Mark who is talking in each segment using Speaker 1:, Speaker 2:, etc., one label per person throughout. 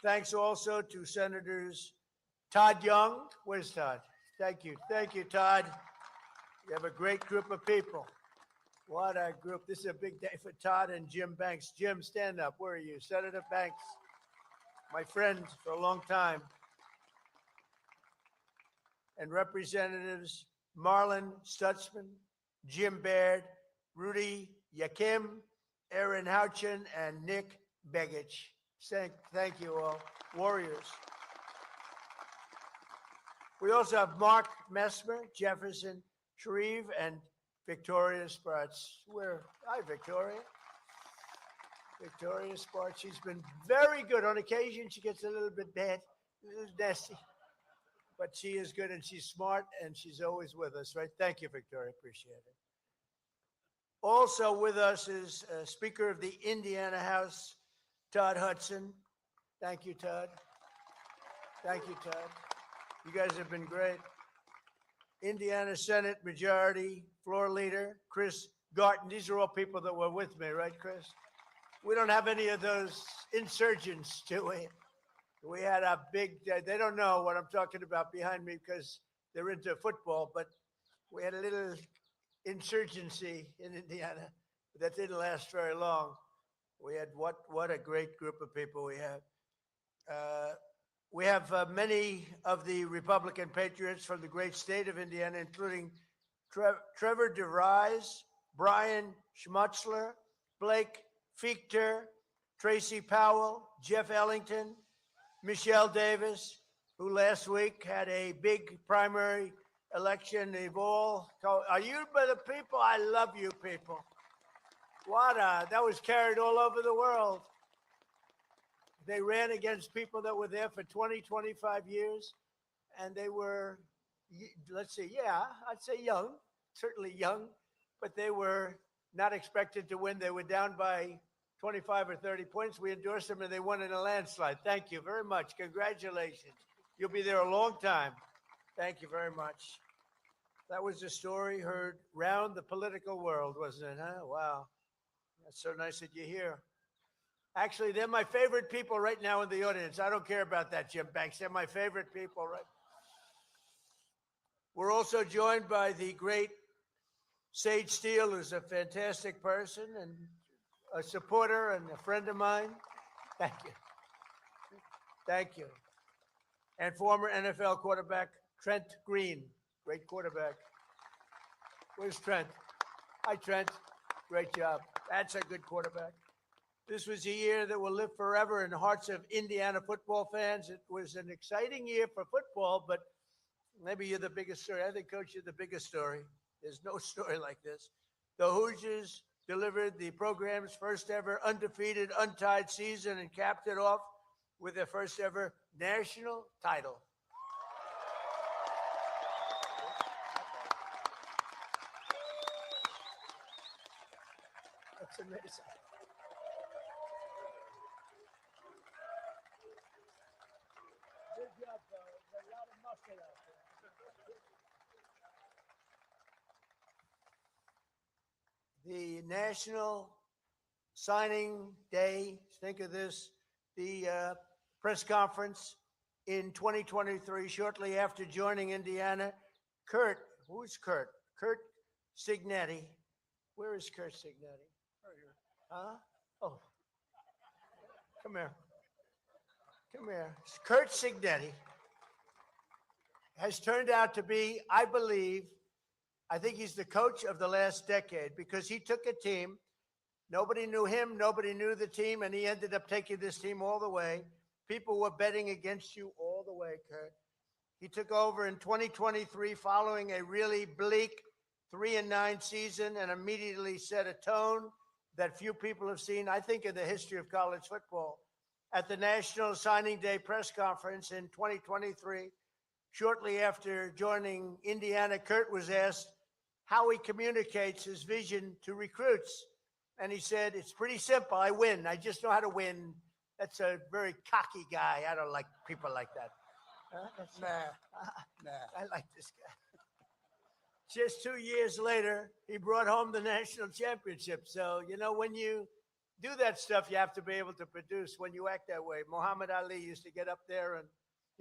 Speaker 1: Thanks also to Senators Todd Young. Where's Todd? Thank you. Thank you, Todd. You have a great group of people. What a group. This is a big day for Todd and Jim Banks. Jim, stand up. Where are you? Senator Banks, my friend for a long time. And Representatives Marlin Stutzman, Jim Baird, Rudy Yakim, Aaron Houchin, and Nick Begich. Thank you all. Warriors. We also have Mark Messmer, Jefferson Shreve, and Victoria Spartz. Hi, Victoria. Victoria Spartz. She's been very good. On occasion, she gets a little bit bad, a little nasty. But she is good and she's smart and she's always with us, right? Thank you, Victoria. Appreciate it. Also with us is Speaker of the Indiana House, Todd Hudson. Thank you, Todd. Thank you, Todd. You guys have been great. Indiana Senate Majority Floor Leader, Chris Garton. These are all people that were with me, right, Chris? We don't have any of those insurgents, do we? We had a big, they don't know what I'm talking about behind me because they're into football, but we had a little insurgency in Indiana that didn't last very long. We had what a great group of people we have. We have many of the Republican patriots from the great state of Indiana, including Trevor DeVries, Brian Schmutzler, Blake Fichter, Tracy Powell, Jeff Ellington, Michelle Davis, who last week had a big primary election. They've all, are you the people? I love you people. That was carried all over the world. They ran against people that were there for 20, 25 years, and they were, let's see, I'd say young, certainly young, but they were not expected to win. They were down by 25 or 30 points. We endorsed them and they won in a landslide. Thank you very much. Congratulations. You'll be there a long time. Thank you very much. That was a story heard round the political world, wasn't it, huh? Wow. That's so nice that you're here. Actually, they're my favorite people right now in the audience. I don't care about that, Jim Banks. They're my favorite people, right? We're also joined by the great Sage Steele, who's a fantastic person and a supporter and a friend of mine. Thank you. Thank you. And former NFL quarterback Trent Green, great quarterback. Where's Trent? Hi, Trent. Great job. That's a good quarterback. This was a year that will live forever in the hearts of Indiana football fans. It was an exciting year for football, but maybe you're the biggest story. I think, Coach, you're the biggest story. There's no story like this. The Hoosiers delivered the program's first ever undefeated, untied season and capped it off with their first ever national title. That's amazing. Good job, fellas. There's a lot of muscle out there. The National Signing Day, think of this, the press conference in 2023, shortly after joining Indiana. Who's Kurt? Curt Cignetti. Where is Curt Cignetti? Huh? Oh, come here. Come here. Curt Cignetti has turned out to be, I think he's the coach of the last decade because he took a team. Nobody knew him. Nobody knew the team. And he ended up taking this team all the way. People were betting against you all the way, Curt. He took over in 2023 following a really bleak 3-9 season and immediately set a tone that few people have seen, I think, in the history of college football. At the National Signing Day press conference in 2023, shortly after joining Indiana, Curt was asked how he communicates his vision to recruits. And he said, it's pretty simple. I win. I just know how to win. That's a very cocky guy. I don't like people like that. Nah. I like this guy. Just 2 years later, he brought home the national championship. So, when you do that stuff, you have to be able to produce when you act that way. Muhammad Ali used to get up there and,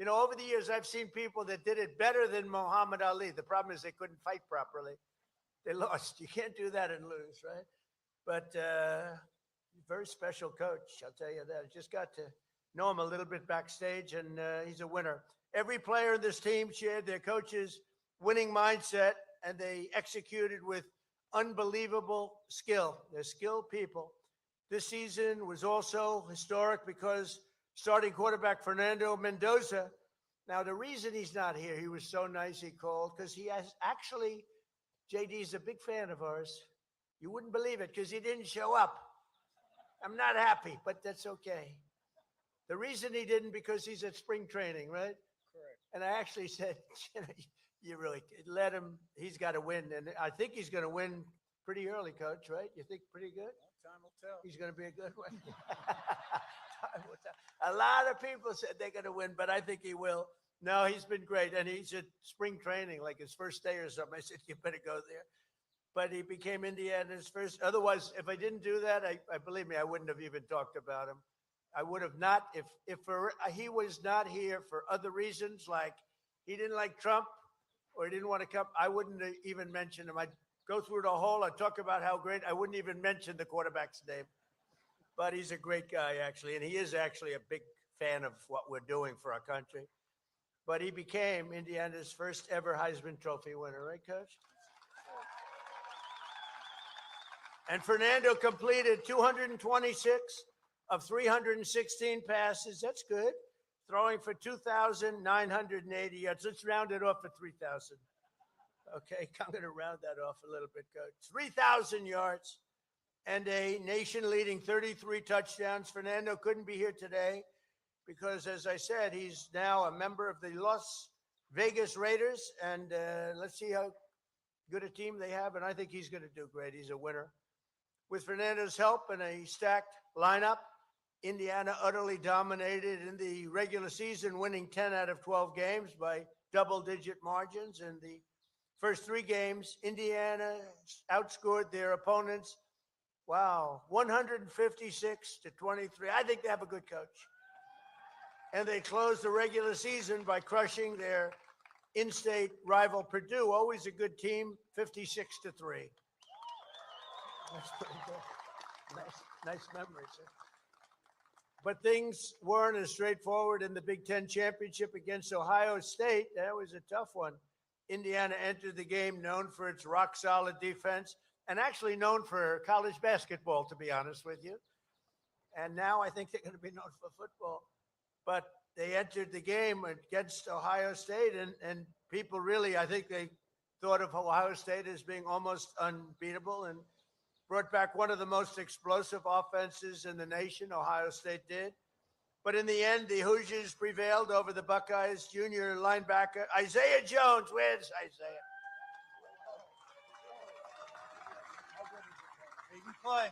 Speaker 1: over the years, I've seen people that did it better than Muhammad Ali. The problem is they couldn't fight properly. They lost. You can't do that and lose, right? But very special coach, I'll tell you that. I just got to know him a little bit backstage, and he's a winner. Every player in this team shared their coach's winning mindset, and they executed with unbelievable skill. They're skilled people. This season was also historic because starting quarterback Fernando Mendoza. Now, the reason he's not here, he was so nice he called, because he has actually, JD's a big fan of ours. You wouldn't believe it because he didn't show up. I'm not happy, but that's okay. The reason he didn't, because he's at spring training, right?
Speaker 2: Correct.
Speaker 1: And I actually said, you really let him, he's got to win. And I think he's going to win pretty early, Coach, right? You think pretty good?
Speaker 2: Well, time will tell.
Speaker 1: He's going to be a good one. A lot of people said they're going to win, but I think he will. No, he's been great. And he's at spring training, like his first day or something. I said, you better go there. But he became Indiana's first. Otherwise, if I didn't do that, I believe me, I wouldn't have even talked about him. I would have not, if he was not here for other reasons, like he didn't like Trump or he didn't want to come, I wouldn't have even mentioned him. I'd go through the whole, I'd talk about how great, I wouldn't even mention the quarterback's name. But he's a great guy, actually, and he is actually a big fan of what we're doing for our country. But he became Indiana's first ever Heisman Trophy winner, right, Coach? And Fernando completed 226 of 316 passes. That's good. Throwing for 2,980 yards. Let's round it off for 3,000. Okay, I'm going to round that off a little bit, Coach. 3,000 yards and a nation-leading 33 touchdowns. Fernando couldn't be here today because, as I said, he's now a member of the Las Vegas Raiders. And let's see how good a team they have. And I think he's going to do great. He's a winner. With Fernando's help and a stacked lineup, Indiana utterly dominated in the regular season, winning 10 out of 12 games by double-digit margins. In the first 3 games, Indiana outscored their opponents, 156-23. I think they have a good coach. And they closed the regular season by crushing their in-state rival Purdue, always a good team, 56-3. That's pretty good. Nice memories. But things weren't as straightforward in the Big Ten championship against Ohio State. That was a tough one. Indiana entered the game known for its rock-solid defense and actually known for college basketball, to be honest with you. And now I think they're going to be known for football. But they entered the game against Ohio State, and people really, I think they thought of Ohio State as being almost unbeatable and brought back one of the most explosive offenses in the nation, Ohio State did. But in the end, the Hoosiers prevailed over the Buckeyes. Junior linebacker Isaiah Jones. Where's Isaiah?
Speaker 2: He can play.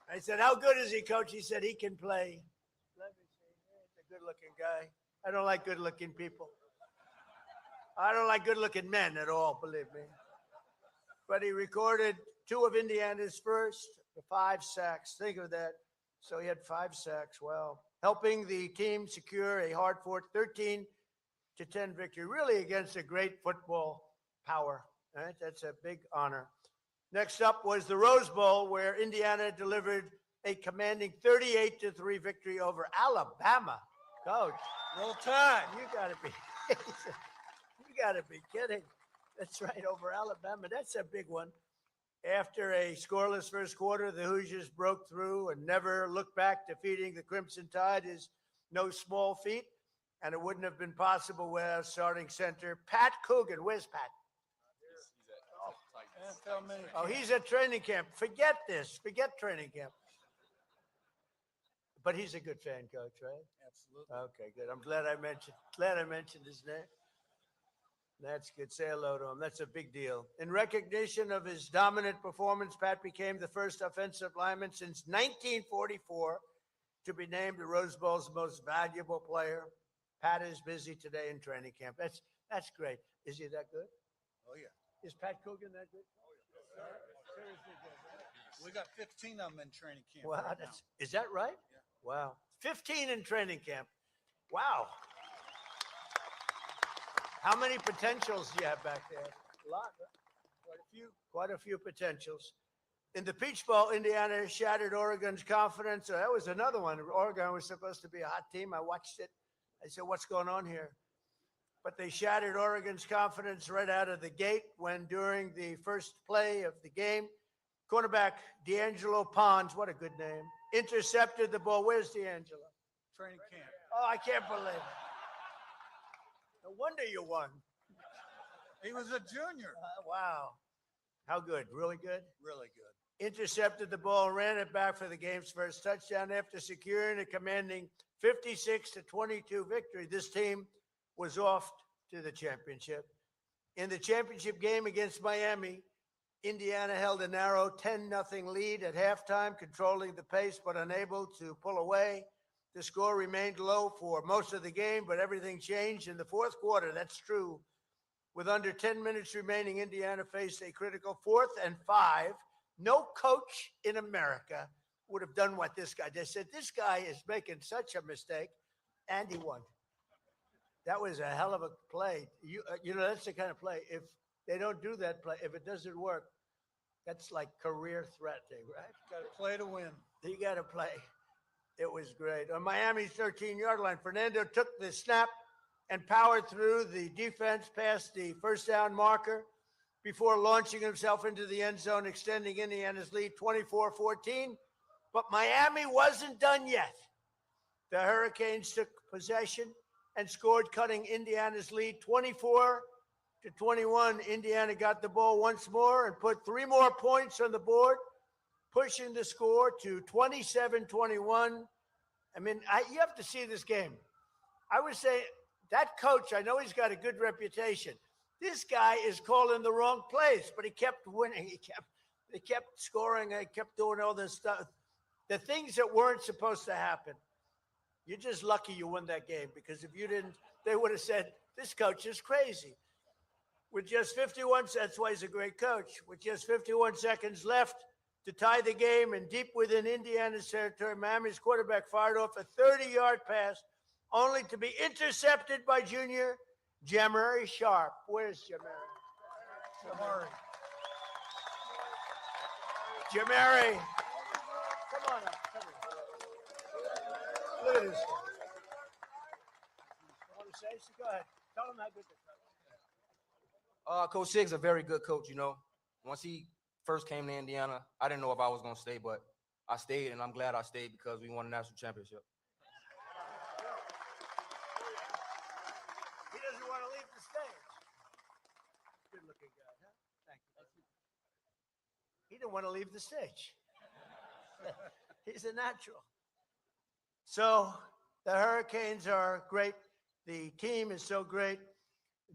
Speaker 1: I said, how good is he, Coach? He said, he can play. Let me see. He's a good-looking guy. I don't like good-looking people. I don't like good-looking men at all, believe me. But he recorded 2 of Indiana's first 5 sacks. Think of that. So he had 5 sacks. Well, helping the team secure a hard-fought 13-10 victory, really against a great football power. Right? That's a big honor. Next up was the Rose Bowl, where Indiana delivered a commanding 38-3 victory over Alabama. Coach,
Speaker 2: Roll Tide.
Speaker 1: you gotta be kidding. That's right, over Alabama. That's a big one. After a scoreless first quarter, the Hoosiers broke through and never looked back. Defeating the Crimson Tide is no small feat, and it wouldn't have been possible without starting center Pat Coogan. Where's Pat?
Speaker 2: NFL mini
Speaker 1: Oh,
Speaker 2: camp.
Speaker 1: he's at training camp. Forget this. Forget training camp. But he's a good fan, Coach, right?
Speaker 2: Absolutely.
Speaker 1: Okay, good. I'm glad I mentioned his name. That's good. Say hello to him. That's a big deal. In recognition of his dominant performance, Pat became the first offensive lineman since 1944 to be named the Rose Bowl's most valuable player. Pat is busy today in training camp. That's great. Is he that good?
Speaker 2: Oh, yeah.
Speaker 1: Is Pat Coogan that good?
Speaker 2: Seriously good. We got 15 of them in training camp.
Speaker 1: Wow,
Speaker 2: right now.
Speaker 1: is that right?
Speaker 2: Yeah.
Speaker 1: Wow. 15 in training camp. Wow. How many potentials do you have back there? A lot, right? Quite a few. Quite a few potentials. In the Peach Bowl, Indiana shattered Oregon's confidence. That was another one. Oregon was supposed to be a hot team. I watched it. I said, what's going on here? But they shattered Oregon's confidence right out of the gate when during the first play of the game, cornerback D'Angelo Pons, what a good name, intercepted the ball. Where's D'Angelo?
Speaker 2: Training camp.
Speaker 1: Oh, I can't believe it. No wonder you won.
Speaker 2: He was a junior.
Speaker 1: Wow. How good? Really good?
Speaker 2: Really good.
Speaker 1: Intercepted the ball, ran it back for the game's first touchdown after securing a commanding 56-22 victory. This team was off to the championship. In the championship game against Miami, Indiana held a narrow 10-0 lead at halftime, controlling the pace but unable to pull away. The score remained low for most of the game, but everything changed in the fourth quarter. That's true. With under 10 minutes remaining, Indiana faced a critical 4th and 5. No coach in America would have done what this guy did. They said, this guy is making such a mistake, and he won. That was a hell of a play. You know, that's the kind of play. If they don't do that play, if it doesn't work, that's like career threatening, right?
Speaker 2: Got to play to win.
Speaker 1: You got to play. It was great. On Miami's 13-yard line, Fernando took the snap and powered through the defense past the first down marker before launching himself into the end zone, extending Indiana's lead 24-14. But Miami wasn't done yet. The Hurricanes took possession and scored, cutting Indiana's lead 24-21. Indiana got the ball once more and put 3 more points on the board, pushing the score to 27-21. I mean, you have to see this game. I would say that coach, I know he's got a good reputation. This guy is calling the wrong plays, but he kept winning. He kept scoring. He kept doing all this stuff. The things that weren't supposed to happen. You're just lucky you won that game, because if you didn't, they would have said, this coach is crazy. With just 51, that's why he's a great coach. With just 51 seconds left to tie the game and deep within Indiana's territory, Miami's quarterback fired off a 30-yard pass, only to be intercepted by junior Jamari Sharp. Where's Jamari? Jamari. Come on up. Come on. Look at this. You want to say? Go ahead. Tell him how good the coach is.
Speaker 3: Coach Sig's a very good coach, you know. Once he first came to Indiana, I didn't know if I was going to stay, but I stayed, and I'm glad I stayed because we won a national championship.
Speaker 1: He doesn't want to leave the stage. Good-looking guy, huh? Thank you. He didn't want to leave the stage. He's a natural. So the Hurricanes are great. The team is so great.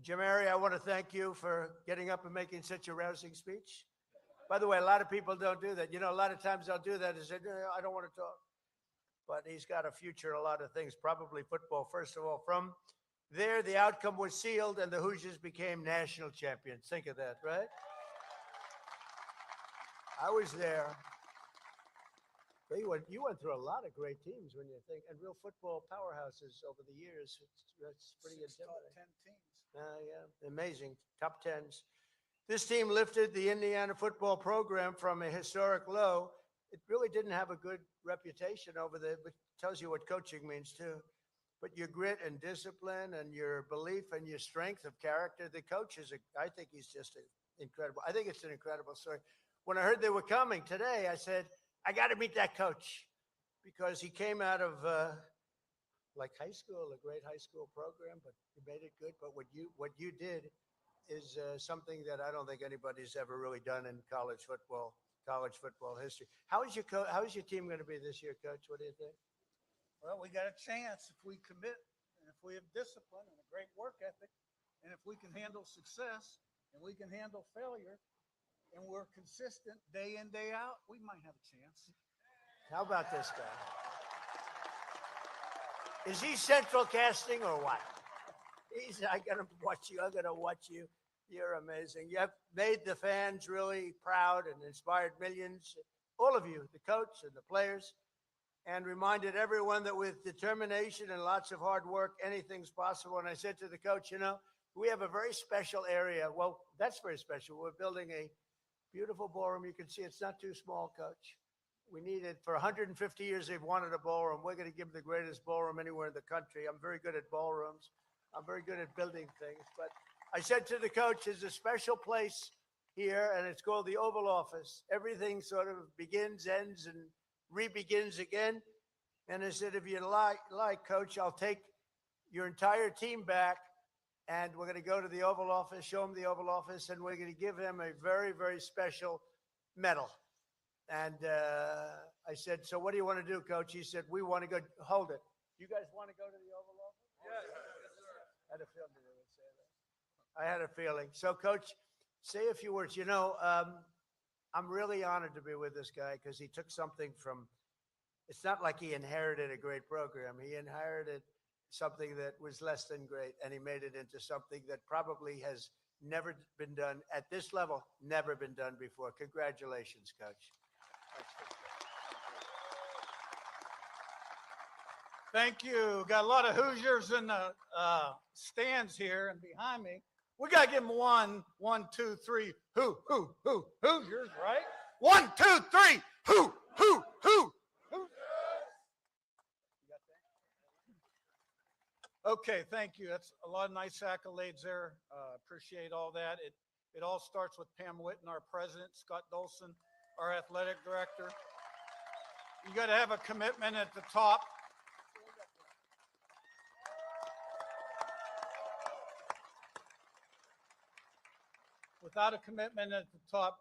Speaker 1: Jamari, I want to thank you for getting up and making such a rousing speech. By the way, a lot of people don't do that. You know, a lot of times they'll do that and say, no, I don't want to talk. But he's got a future in a lot of things, probably football, first of all. From there, the outcome was sealed, and the Hoosiers became national champions. Think of that, right? I was there. You went through a lot of great teams when you think, and real football powerhouses over the years. It's pretty intimidating.
Speaker 2: Top 10 teams.
Speaker 1: Yeah, amazing. Top tens. This team lifted the Indiana football program from a historic low. It really didn't have a good reputation over there, but tells you what coaching means too. But your grit and discipline and your belief and your strength of character, the coach is, I think he's just incredible. I think it's an incredible story. When I heard they were coming today, I said, I got to meet that coach, because he came out of like high school, a great high school program, but you made it good. But what you did is something that I don't think anybody's ever really done in college football history. How is your team going to be this year, Coach? What do you think?
Speaker 2: Well, we got a chance if we commit, and if we have discipline and a great work ethic, and if we can handle success and we can handle failure, and we're consistent day in, day out, we might have a chance.
Speaker 1: How about this guy? Is he central casting or what? I'm going to watch you. I'm going to watch you. You're amazing. You have made the fans really proud and inspired millions all of you, the coach and the players, and reminded everyone that with determination and lots of hard work, anything's possible. And I said to the coach, you know, we have a very special area. Well, that's very special. We're building a beautiful ballroom. You can see it's not too small, Coach. We need it. For 150 years, they've wanted a ballroom. We're going to give them the greatest ballroom anywhere in the country. I'm very good at ballrooms. I'm very good at building things. But I said to the coach, there's a special place here, and it's called the Oval Office. Everything sort of begins, ends, and re-begins again. And I said, if you like, Coach, I'll take your entire team back, and we're going to go to the Oval Office, show him the Oval Office, and we're going to give him a very, very special medal. And I said, so what do you want to do, Coach? He said, we want to go. Hold it. You guys want to go to the Oval Office? Yes. I had a feeling they would say that. I had a feeling. So, Coach, say a few words. You know, I'm really honored to be with this guy because he took something from, it's not like he inherited a great program. He inherited something that was less than great, and he made it into something that probably has never been done at this level, never been done before. Congratulations, Coach.
Speaker 2: Thank you. Got a lot of Hoosiers in the stands here and behind me. We got to give them one, two, three, Hoosiers, right? 1, 2, 3, Hoosiers. Okay, thank you. That's a lot of nice accolades there. Appreciate all that. It all starts with Pam Whitten, our president, Scott Dolson, our athletic director. You got to have a commitment at the top. Without a commitment at the top,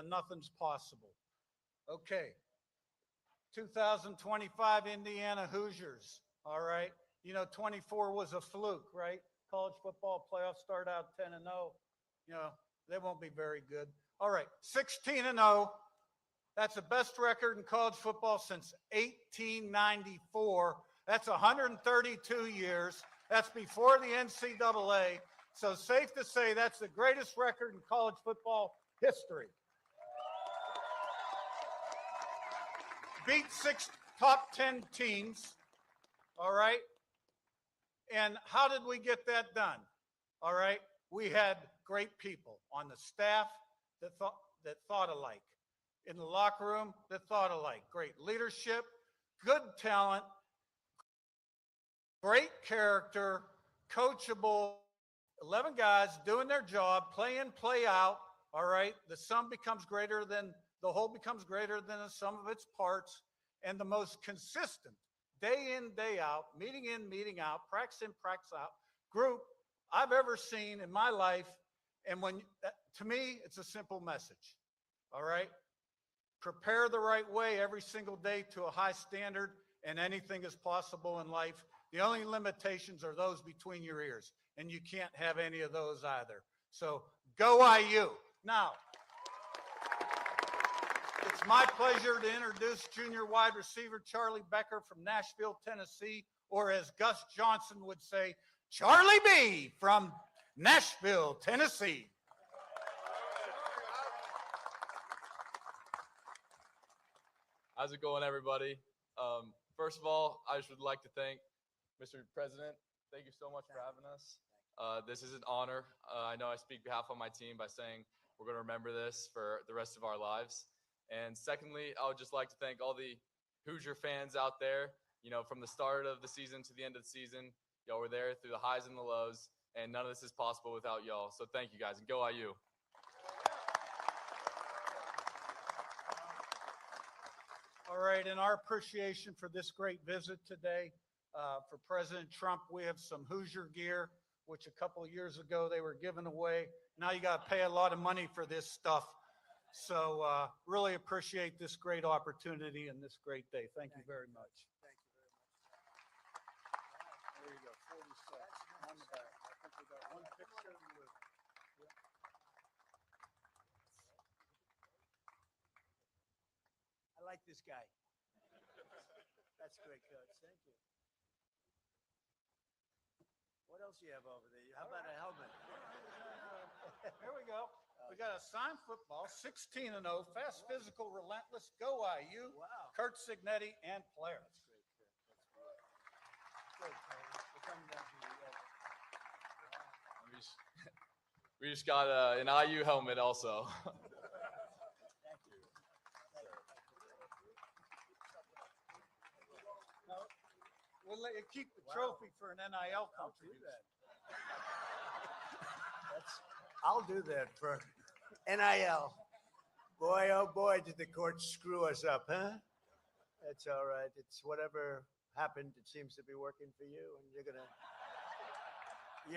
Speaker 2: nothing's possible. Okay. 2025 Indiana Hoosiers. All right. You know, 24 was a fluke, right? College football playoffs start out 10-0. You know, they won't be very good. All right. 16-0. That's the best record in college football since 1894. That's 132 years. That's before the NCAA. So safe to say that's the greatest record in college football history. Beat 6 top 10 teams, all right? And how did we get that done? All right, we had great people on the staff that thought alike, in the locker room that thought alike, great leadership, good talent, great character, coachable, 11 guys doing their job, play in, play out, all right? The sum becomes greater than, the whole becomes greater than the sum of its parts, and the most consistent, day in, day out, meeting in, meeting out, practice in, practice out, group I've ever seen in my life. And when, to me, it's a simple message, all right? Prepare the right way every single day to a high standard, and anything is possible in life. The only limitations are those between your ears, and you can't have any of those either. So go IU. Now, it's my pleasure to introduce junior wide receiver Charlie Becker from Nashville, Tennessee, or as Gus Johnson would say, Charlie B from Nashville, Tennessee.
Speaker 4: How's it going, everybody? First of all, I just would like to thank Mr. President. Thank you so much for having us. This is an honor. I know I speak behalf of my team by saying we're going to remember this for the rest of our lives. And secondly, I would just like to thank all the Hoosier fans out there. You know, from the start of the season to the end of the season, y'all were there through the highs and the lows, and none of this is possible without y'all. So thank you guys, and go IU.
Speaker 2: All right, in our appreciation for this great visit today, for President Trump, we have some Hoosier gear, which a couple of years ago they were giving away. Now you got to pay a lot of money for this stuff. So really appreciate this great opportunity and this great day. Thank you very much.
Speaker 1: Thank you very much.
Speaker 2: There you go, 40 cents on the back. I think we got one picture with.
Speaker 1: I like this guy. That's great, Coach. Thank you. What else do you have over there? How about a helmet?
Speaker 2: Here we go. We got a sign football, 16-0, fast, physical, relentless, go IU,
Speaker 1: Wow.
Speaker 2: Kurt Signetti and players.
Speaker 1: Great, Terry. We're coming down to you.
Speaker 4: We just, we just got an IU helmet also.
Speaker 2: No, we'll let you keep the trophy for an NIL contribution.
Speaker 1: I'll do that for NIL. Boy, oh boy, did the courts screw us up, huh? That's all right. It's whatever happened. It seems to be working for you, and you're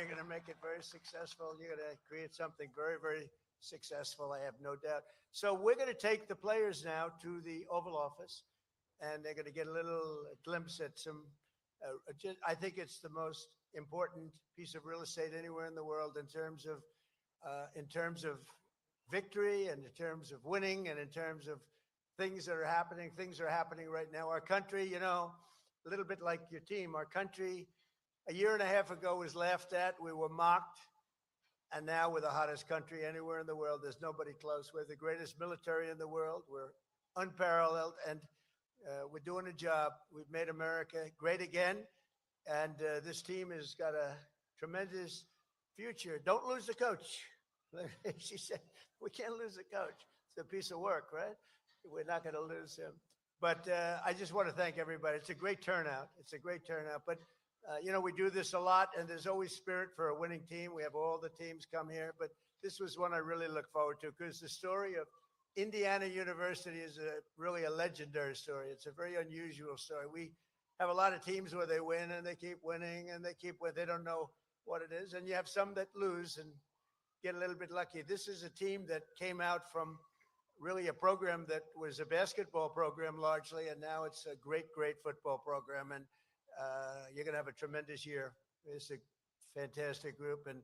Speaker 1: gonna make it very successful. You're gonna create something very, very successful. I have no doubt. So we're gonna take the players now to the Oval Office, and they're gonna get a little glimpse at some. I think it's the most important piece of real estate anywhere in the world in terms of victory and in terms of winning and in terms of things that are happening. Things are happening right now. Our country, you know, a little bit like your team, our country a year and a half ago was laughed at. We were mocked. And now we're the hottest country anywhere in the world. There's nobody close. We're the greatest military in the world. We're unparalleled. And we're doing a job. We've made America great again. And this team has got a tremendous future. Don't lose the coach. She said, we can't lose the coach. It's a piece of work, right? We're not going to lose him. But I just want to thank everybody. It's a great turnout. It's a great turnout. But, you know, we do this a lot, and there's always spirit for a winning team. We have all the teams come here. But this was one I really look forward to because the story of Indiana University is really a legendary story. It's a very unusual story. We have a lot of teams where they win and they keep winning and they keep winning. They don't know what it is. And you have some that lose and get a little bit lucky. This is a team that came out from really a program that was a basketball program largely, and now it's a great, great football program. And you're going to have a tremendous year. It's a fantastic group, and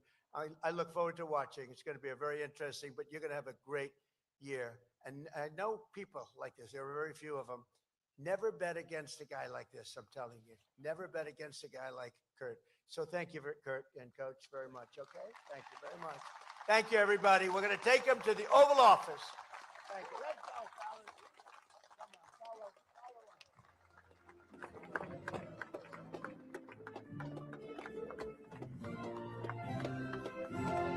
Speaker 1: I look forward to watching. It's going to be a very interesting, but you're going to have a great year. And I know people like this. There are very few of them. Never bet against a guy like this, I'm telling you. Never bet against a guy like Kurt. So thank you, Kurt and Coach, very much, okay? Thank you very much. Thank you, everybody. We're going to take them to the Oval Office. Thank you.